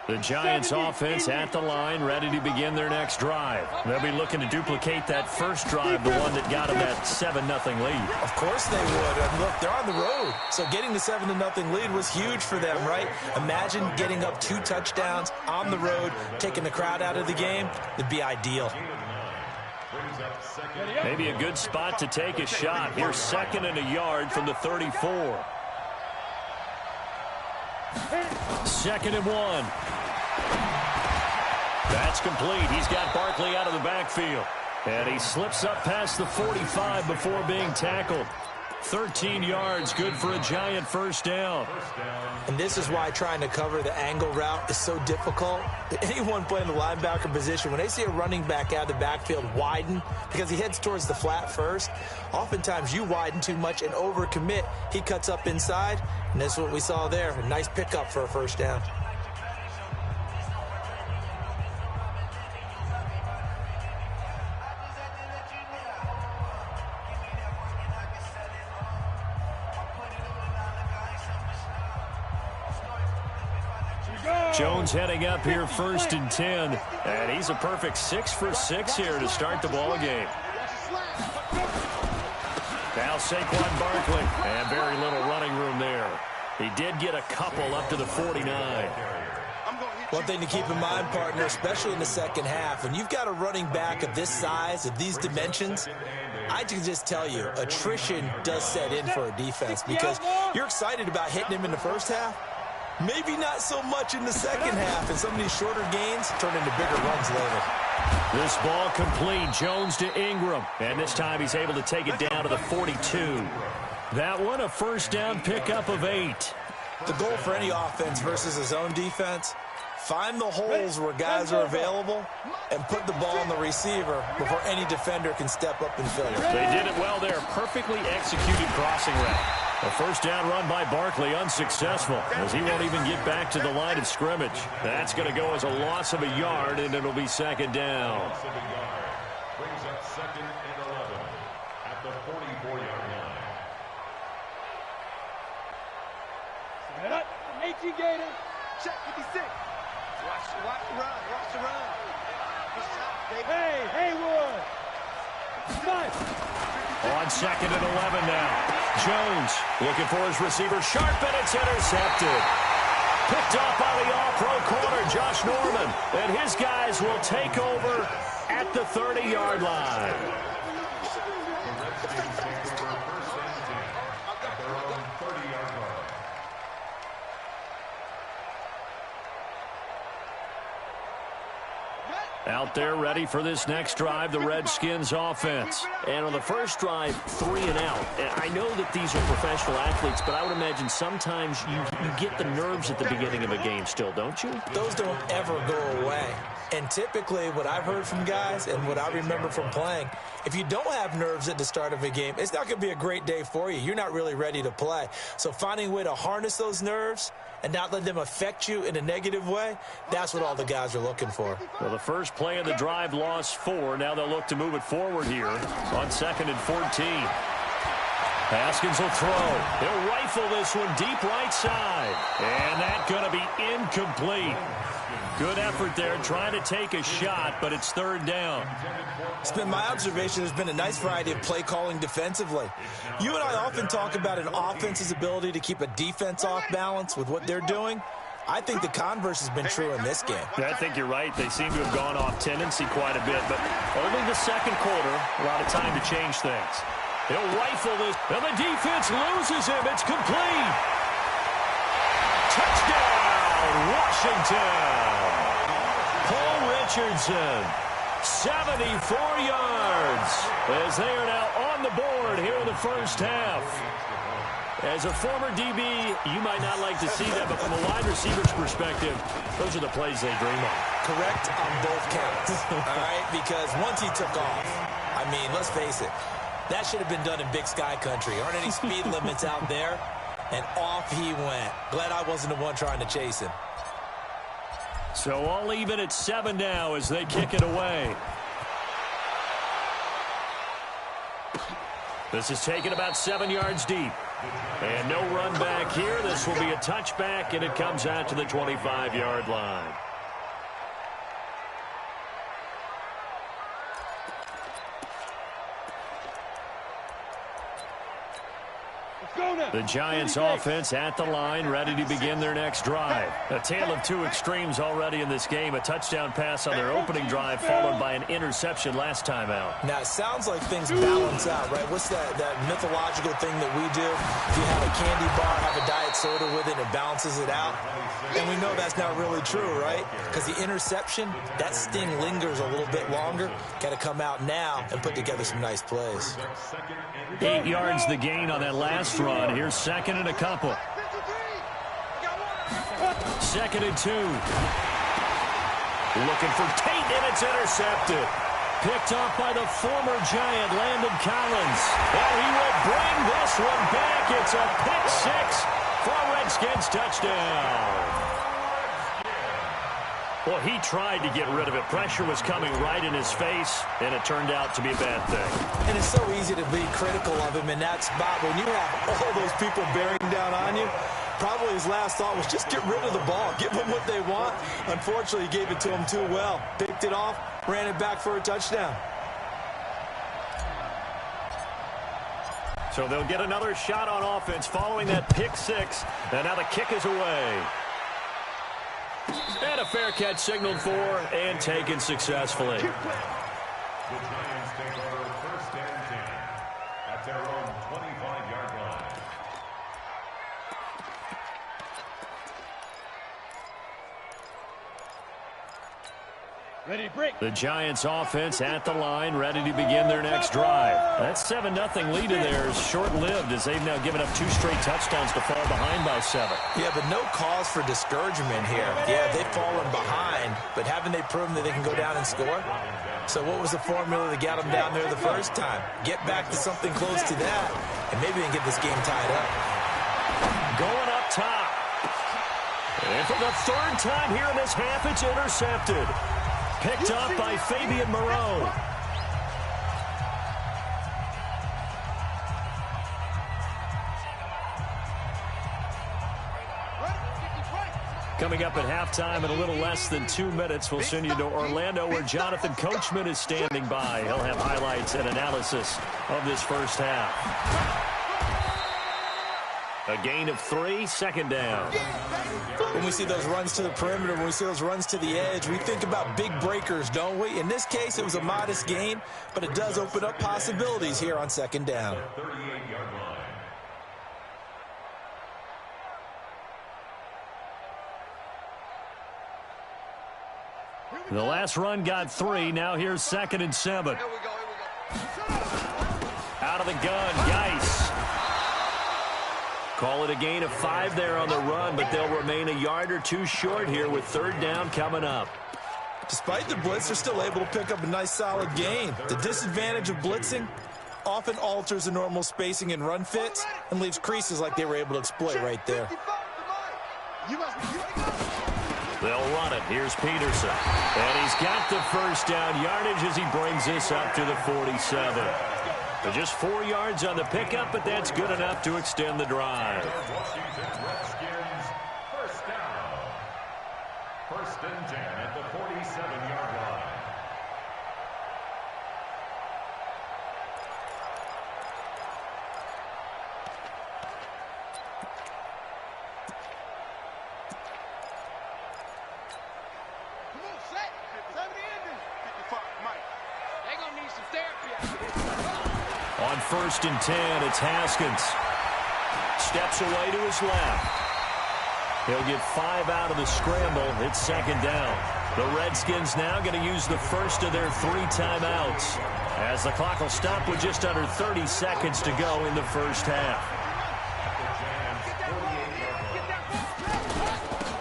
The Giants offense at the line, ready to begin their next drive. They'll be looking to duplicate that first drive, the one that got them that 7-0 lead. Of course they would. And look, they're on the road. So getting the 7-0 lead was huge for them, right? Imagine getting up 2 touchdowns on the road, taking the crowd out of the game. It'd be ideal. Maybe a good spot to take a shot. Here's 2nd and a yard from the 34. 2nd and 1. That's complete. He's got Barkley out of the backfield. And he slips up past the 45 before being tackled. 13 yards, good for a Giant first down. And this is why trying to cover the angle route is so difficult. Anyone playing the linebacker position, when they see a running back out of the backfield widen because he heads towards the flat first, oftentimes you widen too much and overcommit. He cuts up inside, and that's what we saw there. A nice pickup for a first down. Jones heading up here 1st and 10. And he's a perfect 6 for 6 here to start the ball game. Now Saquon Barkley. And very little running room there. He did get a couple up to the 49. One thing to keep in mind, partner, especially in the second half, when you've got a running back of this size, of these dimensions, I can just tell you, attrition does set in for a defense because you're excited about hitting him in the first half. Maybe not so much in the second half, and some of these shorter gains turn into bigger runs later. This ball complete. Jones to Ingram. And this time he's able to take it down to the 42. That one a first down pickup of 8. The goal for any offense versus a zone defense, find the holes where guys are available and put the ball on the receiver before any defender can step up and fill it. They did it well there. Perfectly executed crossing route. A first down run by Barkley unsuccessful as he won't even get back to the line of scrimmage. That's going to go as a loss of a yard, and it'll be 2nd down. Brings up 2nd and 11 at the 44-yard line. Set up. 18 Gator. Check 56. Watch the run. Watch the run. Hey, Haywood. On 2nd and 11 now. Jones looking for his receiver. Sharp, and it's intercepted. Picked up by the all-pro corner, Josh Norman. And his guys will take over at the 30-yard line. Out there ready for this next drive, the Redskins offense. And on the first drive, 3 and out. And I know that these are professional athletes, but I would imagine sometimes you get the nerves at the beginning of a game still, don't you? Those don't ever go away. And typically what I've heard from guys and what I remember from playing, if you don't have nerves at the start of a game, it's not going to be a great day for you. You're not really ready to play. So finding a way to harness those nerves and not let them affect you in a negative way, that's what all the guys are looking for. Well, the first play of the drive lost 4. Now they'll look to move it forward here on 2nd and 14. Haskins will throw. He'll rifle this one deep right side. And that's going to be incomplete. Good effort there, trying to take a shot, but it's 3rd down. It's been my observation there's been a nice variety of play calling defensively. You and I often talk about an offense's ability to keep a defense off balance with what they're doing. I think the converse has been true in this game. I think you're right. They seem to have gone off tendency quite a bit, but only the second quarter, a lot of time to change things. He'll rifle this, and the defense loses him. It's complete. Touchdown, Washington. Paul Richardson, 74 yards, as they are now on the board here in the first half. As a former DB, you might not like to see that, but from a wide receiver's perspective, those are the plays they dream of. Correct on both counts, all right? Because once he took off, I mean, let's face it, that should have been done in Big Sky Country. Aren't any speed limits out there? And off he went. Glad I wasn't the one trying to chase him. So all even at 7 now as they kick it away. This is taken about 7 yards deep. And no run back here. This will be a touchback, and it comes out to the 25-yard line. The Giants offense at the line, ready to begin their next drive. A tale of two extremes already in this game. A touchdown pass on their opening drive, followed by an interception last time out. Now, it sounds like things balance out, right? What's that mythological thing that we do? If you have a candy bar, have a diet soda with it, it balances it out. And we know that's not really true, right? Because the interception, that sting lingers a little bit longer. Got to come out now and put together some nice plays. 8 yards the gain on that last run. Here's second and a couple. 2nd and 2. Looking for Tate, and it's intercepted. Picked off by the former Giant, Landon Collins. And he will bring this one back. It's a pick six for a Redskins touchdown. Well, he tried to get rid of it. Pressure was coming right in his face, and it turned out to be a bad thing. And it's so easy to be critical of him in that spot. When you have all those people bearing down on you, probably his last thought was just get rid of the ball. Give them what they want. Unfortunately, he gave it to them too well. Picked it off, ran it back for a touchdown. So they'll get another shot on offense following that pick six. And now the kick is away. And a fair catch signaled for and taken successfully. The Giants take over 1st and 10 at their own 25-yard line. Ready, break. The Giants offense at the line, ready to begin their next drive. That 7-0 lead of theirs short-lived as they've now given up 2 straight touchdowns to fall behind by 7. Yeah, but no cause for discouragement here. Yeah, they've fallen behind, but haven't they proven that they can go down and score? So what was the formula that got them down there the first time? Get back to something close to that, and maybe they can get this game tied up. Going up top. And for the 3rd time here in this half, it's intercepted. Picked off by Fabian Moreau. Coming up at halftime in a little less than 2 minutes, we'll send you to Orlando where Jonathan Coachman is standing by. He'll have highlights and analysis of this first half. A gain of 3, 2nd down. When we see those runs to the perimeter, when we see those runs to the edge, we think about big breakers, don't we? In this case, it was a modest gain, but it does open up possibilities here on 2nd down. 38-yard line. The last run got 3. Now here's 2nd and 7. Out of the gun, Geis. Call it a gain of 5 there on the run, but they'll remain a yard or 2 short here with 3rd down coming up. Despite the blitz, they're still able to pick up a nice solid gain. The disadvantage of blitzing often alters the normal spacing and run fits and leaves creases like they were able to exploit right there. They'll run it. Here's Peterson. And he's got the 1st down yardage as he brings this up to the 47. Just 4 yards on the pickup, but that's good enough to extend the drive. Washington Redskins, 1st down. 1st and 10 at the 47-yard line. Come on, set. 70 ending. 55, Mike. They're going to need some therapy after this. On 1st and 10, it's Haskins. Steps away to his left. He'll get 5 out of the scramble. It's 2nd down. The Redskins now going to use the first of their 3 timeouts as the clock will stop with just under 30 seconds to go in the first half.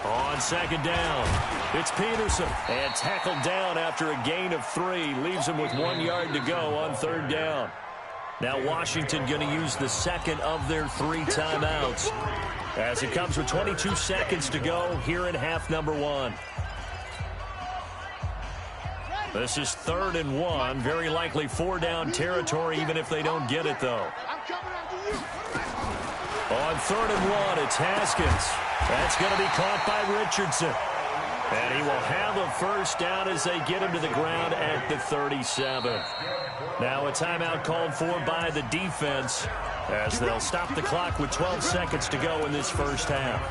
On 2nd down, it's Peterson. And tackled down after a gain of 3. Leaves him with 1 yard to go on 3rd down. Now Washington going to use the 2nd of their 3 timeouts as it comes with 22 seconds to go here in half number 1. This is 3rd and 1. Very likely 4 down territory even if they don't get it, though. I'm coming after you. On 3rd and 1, it's Haskins. That's going to be caught by Richardson. And he will have a first down as they get him to the ground at the 37. Now a timeout called for by the defense as they'll stop the clock with 12 seconds to go in this first half.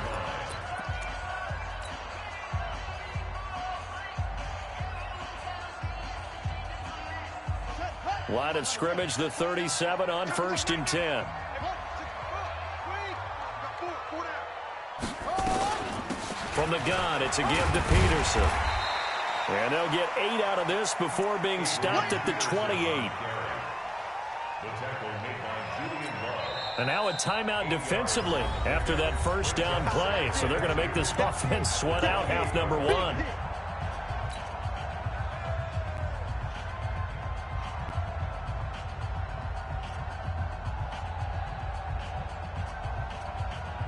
Line of scrimmage, the 37 on 1st and 10. From the gun, it's a give to Peterson. And they'll get 8 out of this before being stopped at the 28. And now a timeout defensively after that first down play. So they're going to make this offense sweat out half number 1.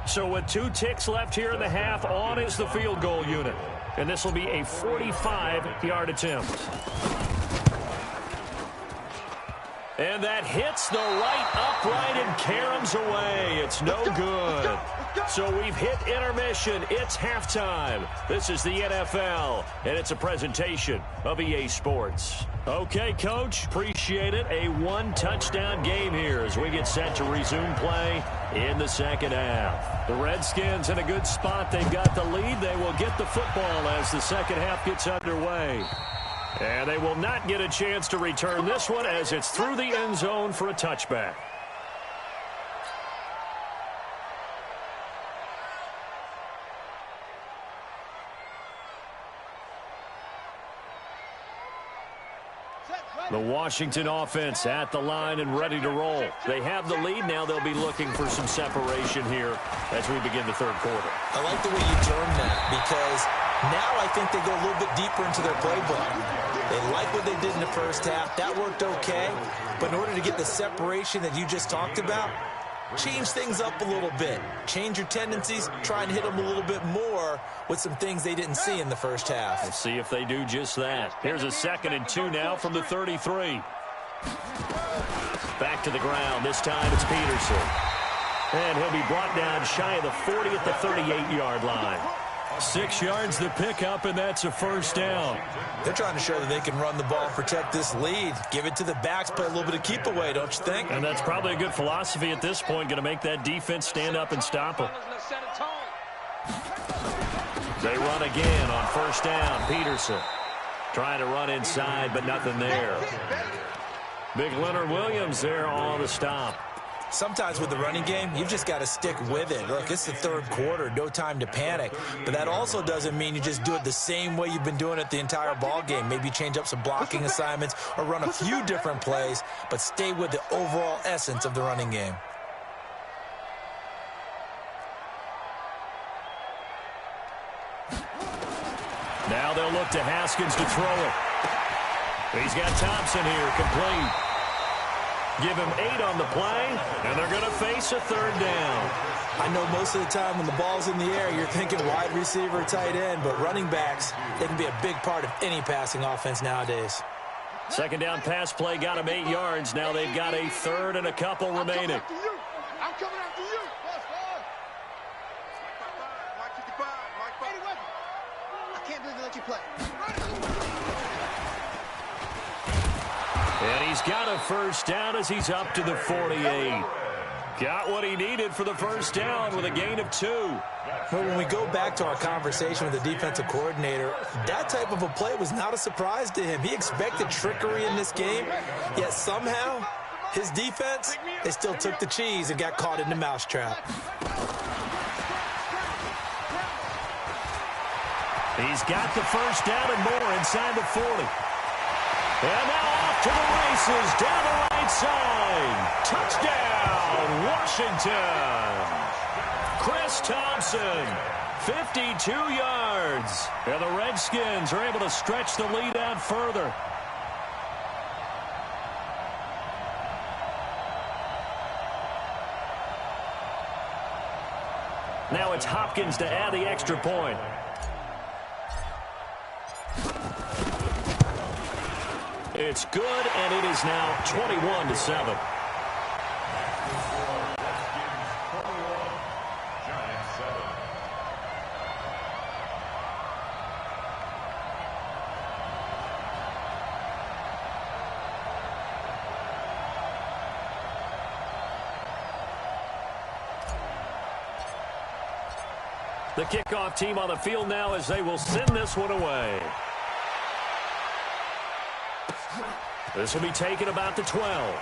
So with 2 ticks left here in the half, on is the field goal unit. And this will be a 45-yard attempt. And that hits the right upright and caroms away. It's no good. So we've hit intermission. It's halftime. This is the NFL, and it's a presentation of EA Sports. Okay, Coach, appreciate it. A 1-touchdown game here as we get set to resume play in the second half. The Redskins in a good spot. They've got the lead. They will get the football as the second half gets underway. And they will not get a chance to return this one as it's through the end zone for a touchback. The Washington offense at the line and ready to roll. They have the lead. Now they'll be looking for some separation here as we begin the third quarter. I like the way you term that because now I think they go a little bit deeper into their playbook. They like what they did in the first half. That worked okay. But in order to get the separation that you just talked about, change things up a little bit. Change your tendencies. Try and hit them a little bit more with some things they didn't see in the first half. We'll see if they do just that. Here's a 2nd and 2 now from the 33. Back to the ground. This time it's Peterson. And he'll be brought down shy of the 40 at the 38-yard line. 6 yards the pickup, and that's a first down. They're trying to show that they can run the ball, protect this lead, give it to the backs, play a little bit of keep away, don't you think? And that's probably a good philosophy at this point, going to make that defense stand up and stop them. They run again on first down. Peterson trying to run inside, but nothing there. Big Leonard Williams there on the stop. Sometimes with the running game, you've just got to stick with it. Look, it's the third quarter, no time to panic. But that also doesn't mean you just do it the same way you've been doing it the entire ball game. Maybe change up some blocking assignments or run a few different plays, but stay with the overall essence of the running game. Now they'll look to Haskins to throw it. He's got Thompson here, complete. Give him 8 on the play, and they're going to face a third down. I know most of the time when the ball's in the air, you're thinking wide receiver, tight end, but running backs, they can be a big part of any passing offense nowadays. Second down pass play got him 8 yards. Now they've got a third and a couple remaining. I'm coming after you. I can't believe they let you play. And he's got a first down as he's up to the 48. Got what he needed for the first down with a gain of 2. But when we go back to our conversation with the defensive coordinator, that type of a play was not a surprise to him. He expected trickery in this game, yet somehow his defense, they still took the cheese and got caught in the mousetrap. He's got the first down and more inside the 40. And now off to the races down the right side. Touchdown, Washington. Chris Thompson, 52 yards. And the Redskins are able to stretch the lead out further. Now it's Hopkins to add the extra point. It's good, and it is now 21-7. The kickoff team on the field now as they will send this one away. This will be taken about the 12.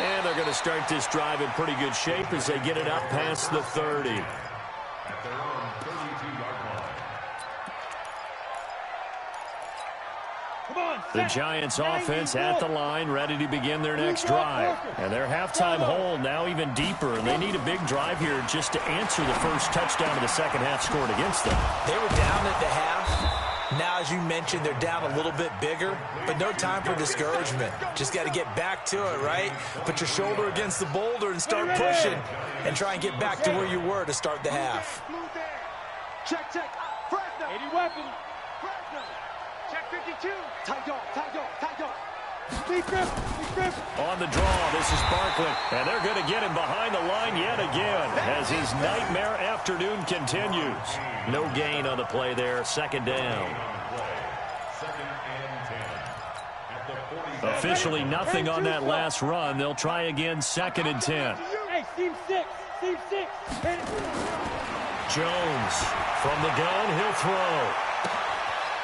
And they're going to start this drive in pretty good shape as they get it up past the 30. At their own 32-yard line. The Giants offense at the line, ready to begin their next drive. And their halftime hole now even deeper, and they need a big drive here just to answer the first touchdown of the second half scored against them. They were down at the half. Now, as you mentioned, they're down a little bit bigger, but no time for discouragement. Just got to get back to it, right? Put your shoulder against the boulder and start pushing and try and get back to where you were to start the half. Check. Fresno. 80 weapons. Fresno. Check 52. Tight dog. Be grip. On the draw, this is Barkley, and they're going to get him behind the line yet again as his nightmare afternoon continues. No gain on the play there, second down. Officially nothing on that last run. They'll try again, second and 10. Hey, Team 6. Jones from the gun, he'll throw.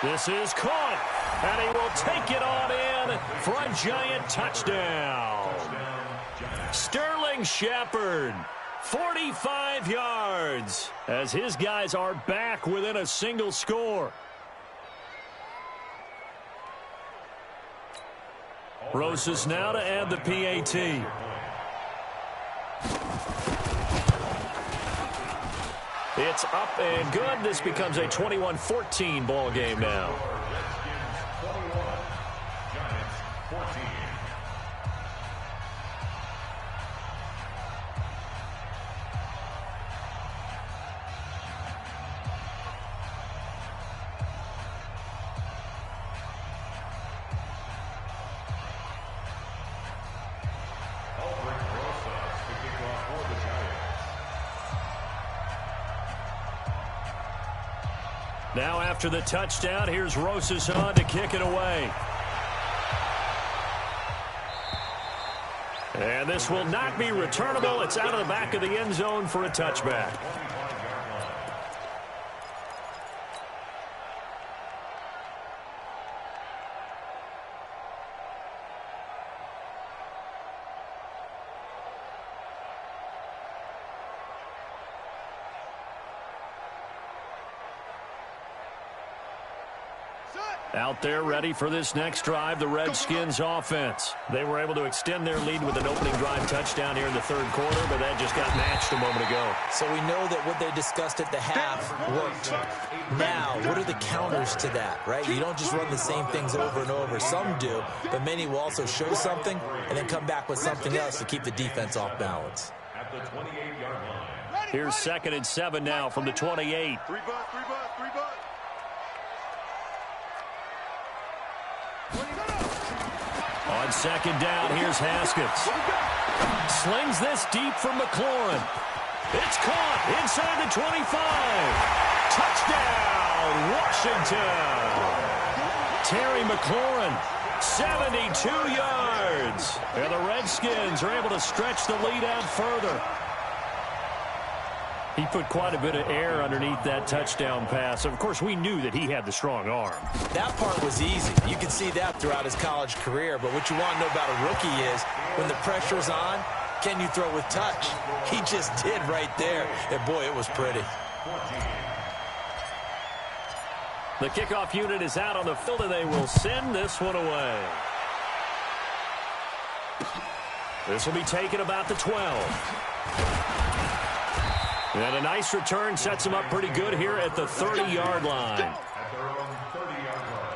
This is caught, and he will take it on in for a Giant touchdown. Sterling Shepard, 45 yards, as his guys are back within a single score. Rosas now to add the PAT. It's up and good. This becomes a 21-14 ball game now. Now after the touchdown, here's Rosas on to kick it away. And this will not be returnable. It's out of the back of the end zone for a touchback. Out there ready for this next drive, the Redskins offense. They were able to extend their lead with an opening drive touchdown here in the third quarter, but that just got matched a moment ago. So we know that what they discussed at the half worked. Now, what are the counters to that, right? You don't just run the same things over and over. Some do, but many will also show something and then come back with something else to keep the defense off balance. At the 28-yard line. Here's 2nd and 7 now from the 28. Three bucks. On second down, here's Haskins. Slings this deep from McLaurin. It's caught inside the 25. Touchdown, Washington. Terry McLaurin, 72 yards. And the Redskins are able to stretch the lead out further. He put quite a bit of air underneath that touchdown pass. Of course, we knew that he had the strong arm. That part was easy. You could see that throughout his college career. But what you want to know about a rookie is when the pressure's on, can you throw with touch? He just did right there. And, boy, it was pretty. The kickoff unit is out on the field, and they will send this one away. This will be taken about the 12. And a nice return sets him up pretty good here at the 30-yard line. At their own 30-yard line.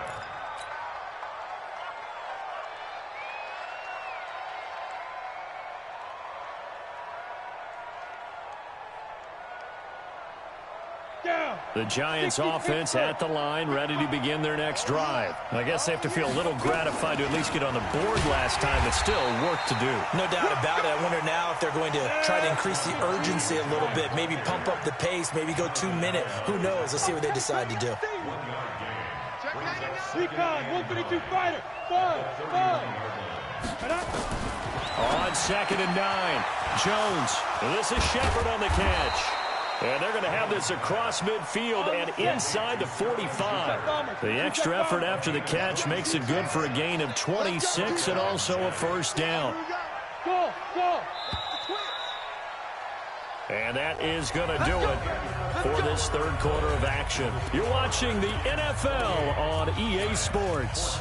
The Giants offense at the line, ready to begin their next drive. I guess they have to feel a little gratified to at least get on the board last time, but still work to do. No doubt about it. I wonder now if they're going to try to increase the urgency a little bit, maybe pump up the pace, maybe go 2 minute. Who knows? Let's see what they decide to do. Recon, 132 fighter. Five. On 2nd and 9, Jones. This is Shepard on the catch. And they're going to have this across midfield and inside the 45. The extra effort after the catch makes it good for a gain of 26 and also a first down. And that is going to do it for this third quarter of action. You're watching the NFL on EA Sports.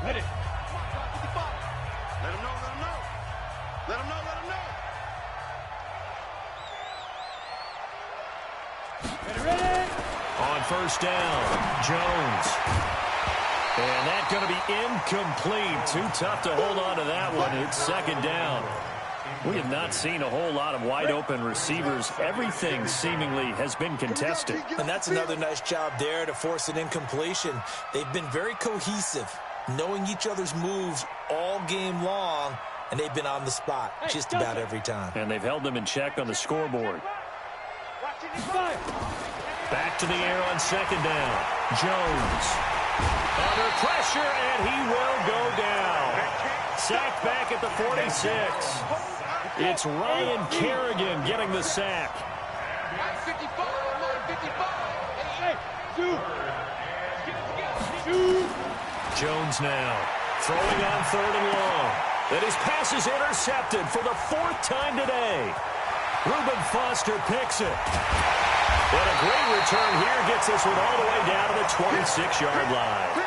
Ready. Let him know, let him know. Let him know, let him know. Ready. On first down, Jones. And that's going to be incomplete. Too tough to hold on to that one. It's second down. We have not seen a whole lot of wide-open receivers. Everything seemingly has been contested. And that's another nice job there to force an incompletion. They've been very cohesive, knowing each other's moves all game long, and they've been on the spot just about every time. And they've held them in check on the scoreboard. Back to the air on second down. Jones. Under pressure, and he will go down. Sacked back at the 46. It's Ryan Kerrigan getting the sack. Jones now throwing on third and long. And his pass is intercepted for the fourth time today. Reuben Foster picks it. And a great return here gets this one all the way down to the 26-yard line.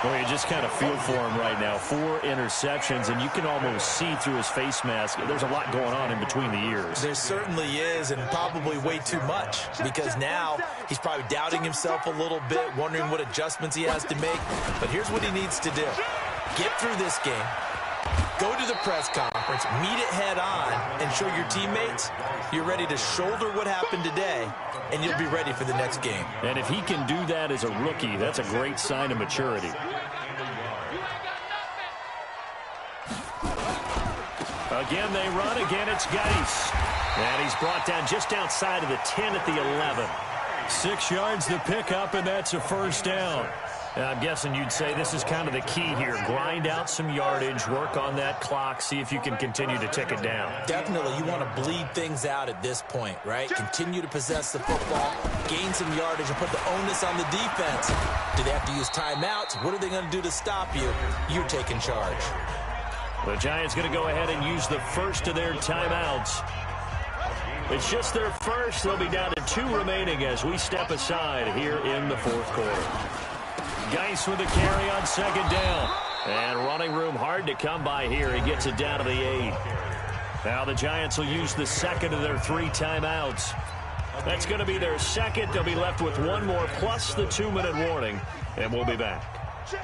Well, you just kind of feel for him right now. 4 interceptions, and you can almost see through his face mask. There's a lot going on in between the ears. There certainly is, and probably way too much, because now he's probably doubting himself a little bit, wondering what adjustments he has to make. But here's what he needs to do. Get through this game. Go to the press conference, meet it head on, and show your teammates you're ready to shoulder what happened today, and you'll be ready for the next game. And if he can do that as a rookie, that's a great sign of maturity. Again, they run. Again, it's Geis. And he's brought down just outside of the 10 at the 11. 6 yards the pickup, and that's a first down. I'm guessing you'd say this is kind of the key here. Grind out some yardage, work on that clock, see if you can continue to tick it down. Definitely. You want to bleed things out at this point, right? Continue to possess the football, gain some yardage, and put the onus on the defense. Do they have to use timeouts? What are they going to do to stop you? You're taking charge. The Giants going to go ahead and use the first of their timeouts. It's just their first. They'll be down to 2 remaining as we step aside here in the fourth quarter. Geis with a carry on second down. And running room hard to come by here. He gets it down to the 8. Now the Giants will use the second of their 3 timeouts. That's going to be their second. They'll be left with 1 more plus the 2-minute warning. And we'll be back.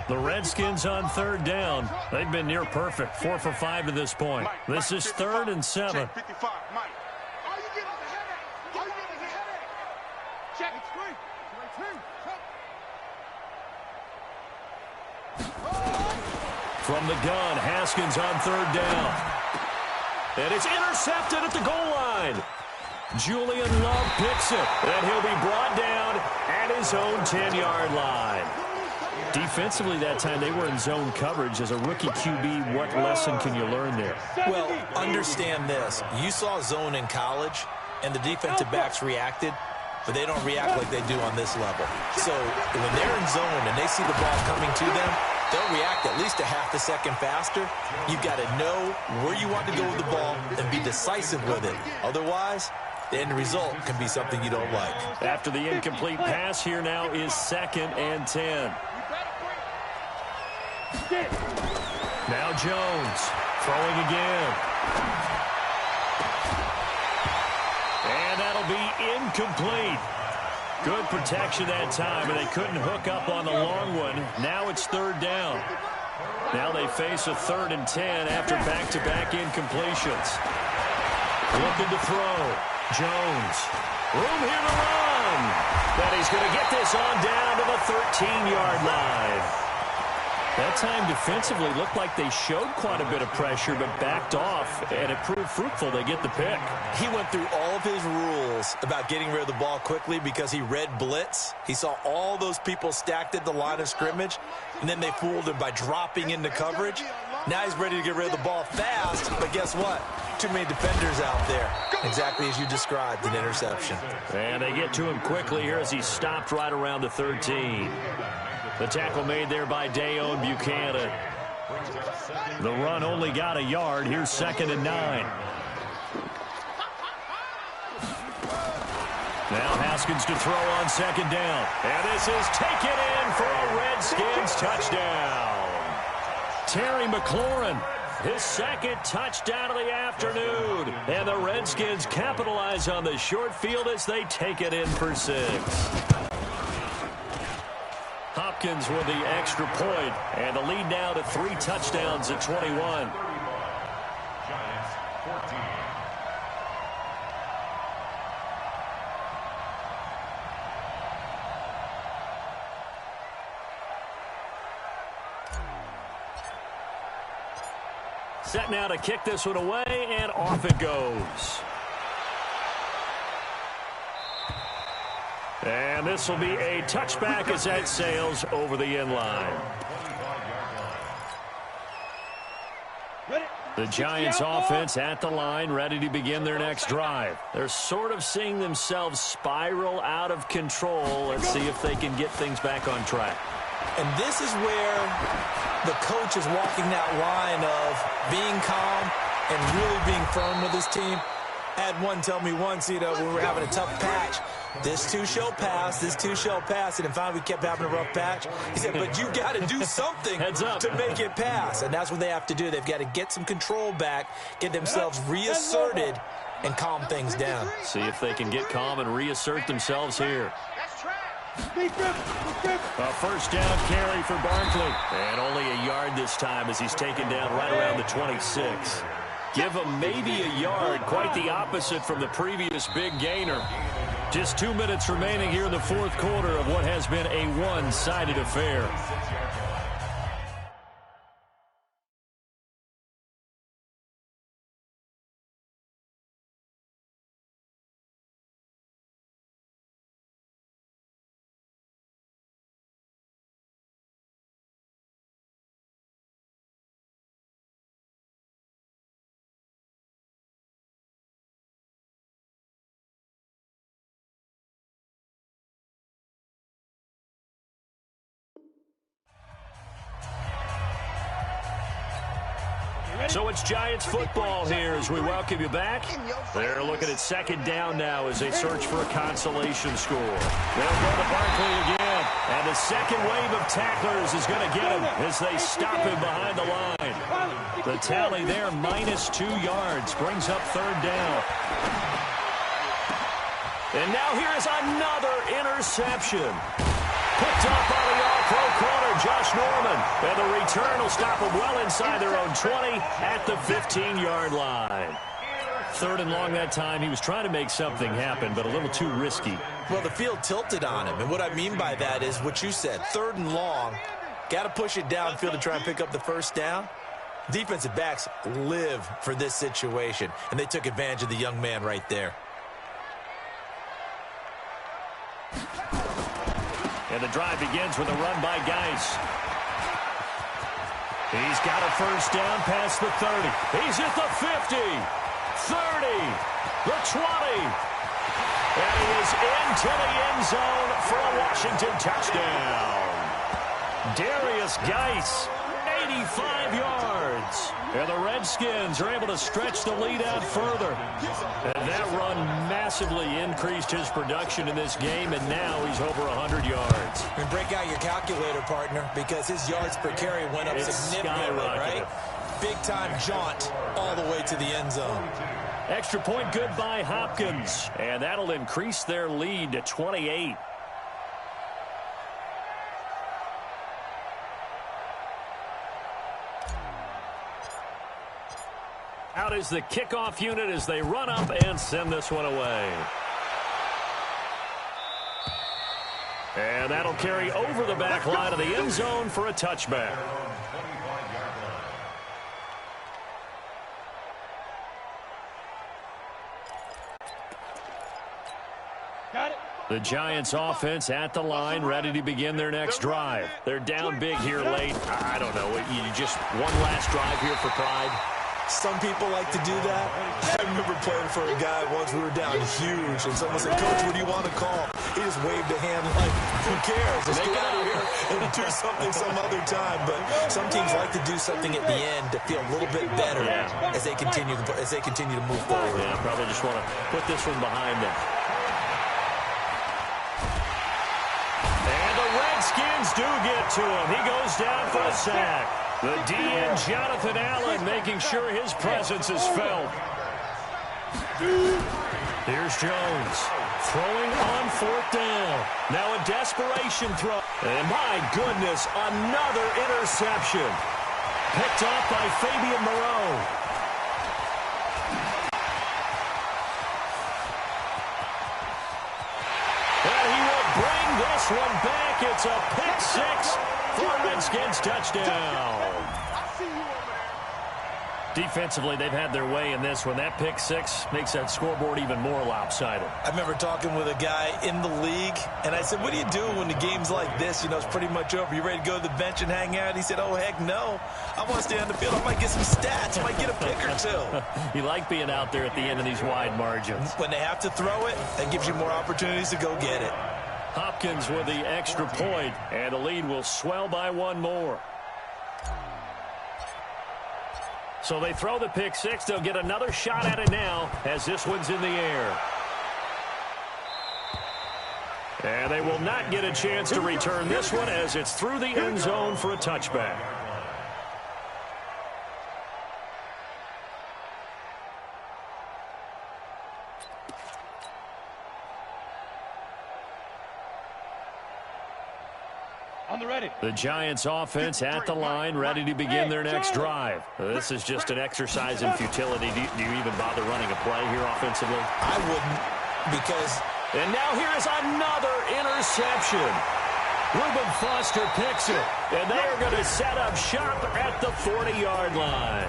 The Redskins on third down. They've been near perfect. 4 for 5 to this point. This is 3rd and 7. From the gun, Haskins on third down. And it's intercepted at the goal line. Julian Love picks it, and he'll be brought down at his own 10-yard line. Defensively that time, they were in zone coverage. As a rookie QB, what lesson can you learn there? Well, understand this. You saw zone in college, and the defensive backs reacted, but they don't react like they do on this level. So when they're in zone and they see the ball coming to them, they'll react at least a half a second faster. You've got to know where you want to go with the ball and be decisive with it. Otherwise, the end result can be something you don't like. After the incomplete pass, here now is 2nd and 10. Now Jones throwing again. And that'll be incomplete. Good protection that time, and they couldn't hook up on the long one. Now it's 3rd down. Now they face a 3rd and 10 after back-to-back incompletions. Looking to throw. Jones. Room here to run. But he's going to get this on down to the 13-yard line. That time defensively looked like they showed quite a bit of pressure but backed off, and it proved fruitful. They get the pick. He went through all of his rules about getting rid of the ball quickly because he read blitz. He saw all those people stacked at the line of scrimmage, and then they fooled him by dropping into coverage. Now he's ready to get rid of the ball fast, but guess what? Too many defenders out there. Exactly as you described, an interception. And they get to him quickly here as he stopped right around the 13. The tackle made there by Dayon Buchanan. The run only got a yard. Here's 2nd and 9. Now Haskins to throw on 2nd down. And this is taken in for a Redskins touchdown. Terry McLaurin, his 2nd touchdown of the afternoon. And the Redskins capitalize on the short field as they take it in for 6. Hopkins with the extra point, and the lead now to 3 touchdowns at 21. Giants 14. Set now to kick this one away, and off it goes. And this will be a touchback as that sails over the end line. The Giants offense at the line, ready to begin their next drive. They're sort of seeing themselves spiral out of control. Let's see if they can get things back on track. And this is where the coach is walking that line of being calm and really being firm with his team. I had one tell me once, when we were having a tough patch, this too shall pass, this too shall pass. And finally we kept having a rough patch. He said, but you got to do something to make it pass. And that's what they have to do. They've got to get some control back, get themselves reasserted, and calm things down. See if they can get calm and reassert themselves here. A first down carry for Barkley. And only a yard this time as he's taken down right around the 26. Give him maybe a yard, quite the opposite from the previous big gainer. Just 2 minutes remaining here in the 4th quarter of what has been a one-sided affair. So it's Giants football here as we welcome you back. They're looking at 2nd down now as they search for a consolation score. They'll go to Barkley again. And the second wave of tacklers is going to get him as they stop him behind the line. The tally there, -2 yards, brings up 3rd down. And now here's another interception. Picked up by the all-pro corner, Josh Norman. And the return will stop them well inside their own 20 at the 15-yard line. 3rd and long that time. He was trying to make something happen, but a little too risky. Well, the field tilted on him. And what I mean by that is what you said. 3rd and long. Got to push it downfield to try and pick up the first down. Defensive backs live for this situation. And they took advantage of the young man right there. And the drive begins with a run by Geis. He's got a first down past the 30. He's at the 50, 30, the 20. And he is into the end zone for a Washington touchdown. Darius Geis, 85 yards. And the Redskins are able to stretch the lead out further. And that run massively increased his production in this game, and now he's over 100 yards. And break out your calculator, partner, because his yards per carry went up significantly, right? Big-time jaunt all the way to the end zone. Extra point good by Hopkins, and that'll increase their lead to 28. Out is the kickoff unit as they run up and send this one away. And that'll carry over the back line of the end zone for a touchback. Got it. The Giants offense at the line, ready to begin their next drive. They're down big here late. I don't know. You just one last drive here for pride. Some people like to do that. I remember playing for a guy once. We were down huge, and someone said, "Coach, what do you want to call?" He just waved a hand like, "Who cares? Let's get out of here and do something some other time." But some teams like to do something at the end to feel a little bit better as they continue to move forward. Yeah, probably just want to put this one behind them. And the Redskins do get to him. He goes down for a sack. The DN, Jonathan Allen, making sure his presence is felt. Here's Jones throwing on 4th down. Now a desperation throw. And my goodness, another interception. Picked off by Fabian Moreau. And he will bring this one back. It's a pick 6 for a Redskins touchdown. Defensively, they've had their way in this one. That pick 6 makes that scoreboard even more lopsided. I remember talking with a guy in the league, and I said, "What do you do when the game's like this? You know, it's pretty much over. You ready to go to the bench and hang out?" He said, "Oh, heck no. I want to stay on the field. I might get some stats. I might get a pick or two." You like being out there at the end of these wide margins. When they have to throw it, that gives you more opportunities to go get it. Hopkins with the extra point, and the lead will swell by one more. So they throw the pick 6. They'll get another shot at it now as this one's in the air. And they will not get a chance to return this one as it's through the end zone for a touchback. The Giants offense at the line, ready to begin their next drive. This is just an exercise in futility. Do you even bother running a play here offensively? I wouldn't, because... And now here is another interception. Reuben Foster picks it, and they are going to set up shop at the 40-yard line.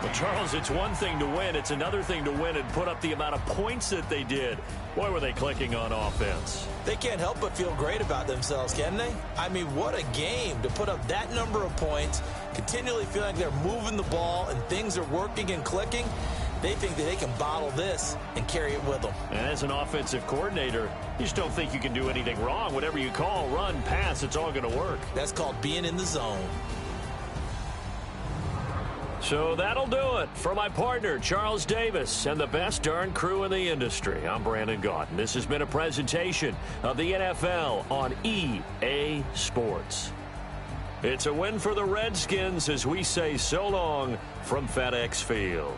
Well, Charles, it's one thing to win. It's another thing to win and put up the amount of points that they did. Boy, were they clicking on offense. They can't help but feel great about themselves, can they? I mean, what a game to put up that number of points, continually feel like they're moving the ball and things are working and clicking. They think that they can bottle this and carry it with them. And as an offensive coordinator, you just don't think you can do anything wrong. Whatever you call, run, pass, it's all going to work. That's called being in the zone. So that'll do it for my partner, Charles Davis, and the best darn crew in the industry. I'm Brandon Gaudin. This has been a presentation of the NFL on EA Sports. It's a win for the Redskins as we say so long from FedEx Field.